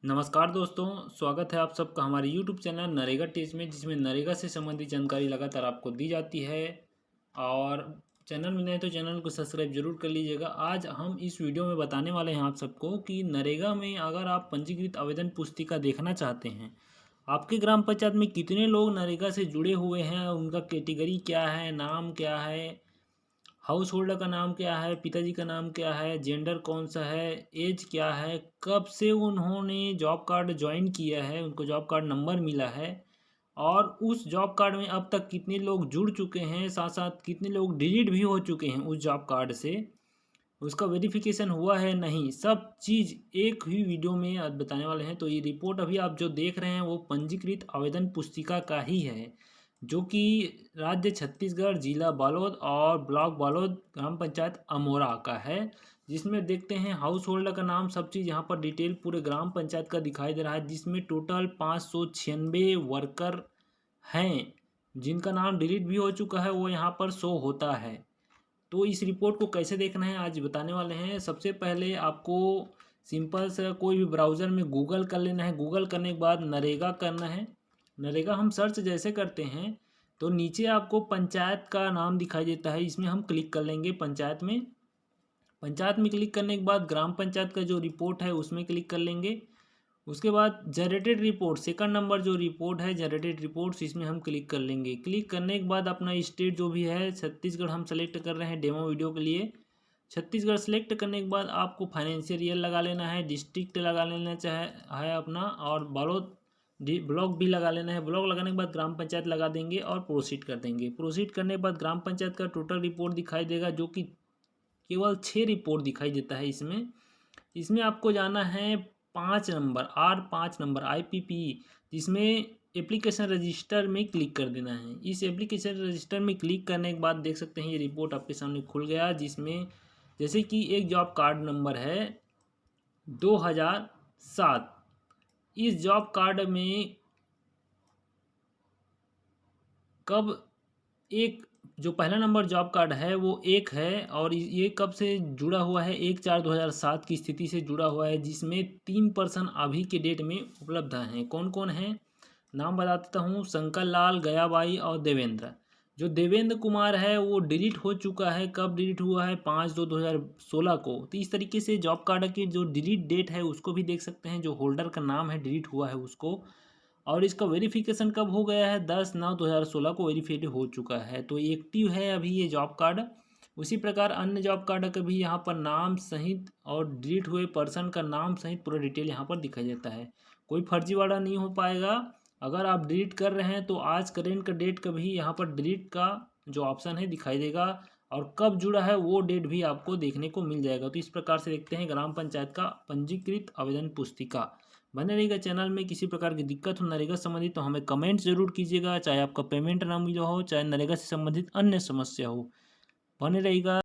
नमस्कार दोस्तों, स्वागत है आप सबका हमारे YouTube चैनल नरेगा टिप्स में, जिसमें नरेगा से संबंधित जानकारी लगातार आपको दी जाती है। और चैनल में नए तो चैनल को सब्सक्राइब जरूर कर लीजिएगा। आज हम इस वीडियो में बताने वाले हैं आप सबको कि नरेगा में अगर आप पंजीकृत आवेदन पुस्तिका देखना चाहते हैं, आपके ग्राम पंचायत में कितने लोग नरेगा से जुड़े हुए हैं, उनका कैटेगरी क्या है, नाम क्या है, हाउस होल्डर का नाम क्या है, पिताजी का नाम क्या है, जेंडर कौन सा है, एज क्या है, कब से उन्होंने जॉब कार्ड ज्वाइन किया है, उनको जॉब कार्ड नंबर मिला है, और उस जॉब कार्ड में अब तक कितने लोग जुड़ चुके हैं, साथ साथ कितने लोग डिलीट भी हो चुके हैं उस जॉब कार्ड से, उसका वेरिफिकेशन हुआ है नहीं, सब चीज़ एक ही वीडियो में आज बताने वाले हैं। तो ये रिपोर्ट अभी आप जो देख रहे हैं वो पंजीकृत आवेदन पुस्तिका का ही है, जो कि राज्य छत्तीसगढ़, जिला बालोद और ब्लॉक बालोद, ग्राम पंचायत अमोरा का है। जिसमें देखते हैं हाउस होल्डर का नाम, सब चीज़ यहाँ पर डिटेल पूरे ग्राम पंचायत का दिखाई दे रहा है, जिसमें टोटल 596 वर्कर हैं, जिनका नाम डिलीट भी हो चुका है, वो यहाँ पर शो होता है। तो इस रिपोर्ट को कैसे देखना है आज बताने वाले हैं। सबसे पहले आपको सिंपल सा कोई भी ब्राउज़र में गूगल कर लेना है। गूगल करने के बाद नरेगा करना है। नरेगा हम सर्च जैसे करते हैं तो नीचे आपको पंचायत का नाम दिखाई देता है, इसमें हम क्लिक कर लेंगे। पंचायत में क्लिक करने के बाद ग्राम पंचायत का जो रिपोर्ट है उसमें क्लिक कर लेंगे। उसके बाद जनरेटेड रिपोर्ट, सेकंड नंबर जो रिपोर्ट है जनरेटेड रिपोर्ट्स, इसमें हम क्लिक कर लेंगे। क्लिक करने के बाद अपना स्टेट जो भी है, छत्तीसगढ़ हम सेलेक्ट कर रहे हैं डेमो वीडियो के लिए। छत्तीसगढ़ सेलेक्ट करने के बाद आपको फाइनेंशियल ईयर लगा लेना है, डिस्ट्रिक्ट लगा लेना चाहे है अपना, और बालोद ब्लॉक भी लगा लेना है। ब्लॉक लगाने के बाद ग्राम पंचायत लगा देंगे और प्रोसीड कर देंगे। प्रोसीड करने के बाद ग्राम पंचायत का टोटल रिपोर्ट दिखाई देगा, जो कि केवल 6 रिपोर्ट दिखाई देता है इसमें। इसमें आपको जाना है 5 नंबर R5 नंबर IPP, जिसमें एप्लीकेशन रजिस्टर में क्लिक कर देना है। इस एप्लीकेशन रजिस्टर में क्लिक करने के बाद देख सकते हैं ये रिपोर्ट आपके सामने खुल गया, जिसमें जैसे कि एक जॉब कार्ड नंबर है 2007। इस जॉब कार्ड में कब एक जो पहला नंबर जॉब कार्ड है वो एक है, और ये कब से जुड़ा हुआ है, 1/4/2007 की स्थिति से जुड़ा हुआ है, जिसमें 3 पर्सन अभी के डेट में उपलब्ध हैं। कौन कौन हैं नाम बता देता हूँ। शंकर लाल, गयाबाई और देवेंद्र। जो देवेंद्र कुमार है वो डिलीट हो चुका है। कब डिलीट हुआ है? 5/2/2016 को। तो इस तरीके से जॉब कार्ड की जो डिलीट डेट है उसको भी देख सकते हैं, जो होल्डर का नाम है डिलीट हुआ है उसको। और इसका वेरिफिकेशन कब हो गया है? 10/9/2016 को वेरीफाइड हो चुका है, तो एक्टिव है अभी ये जॉब कार्ड। उसी प्रकार अन्य जॉब कार्ड का भी यहाँ पर नाम सहित और डिलीट हुए पर्सन का नाम सहित पूरा डिटेल यहाँ पर दिखाई देता है। कोई फर्जीवाड़ा नहीं हो पाएगा। अगर आप डिलीट कर रहे हैं तो आज करेंट का डेट का भी यहाँ पर डिलीट का जो ऑप्शन है दिखाई देगा, और कब जुड़ा है वो डेट भी आपको देखने को मिल जाएगा। तो इस प्रकार से देखते हैं ग्राम पंचायत का पंजीकृत आवेदन पुस्तिका। बने रहिएगा चैनल में। किसी प्रकार की दिक्कत हो नरेगा से संबंधित तो हमें कमेंट जरूर कीजिएगा, चाहे आपका पेमेंट ना मिला हो, चाहे नरेगा से संबंधित अन्य समस्या हो। बने रहिएगा।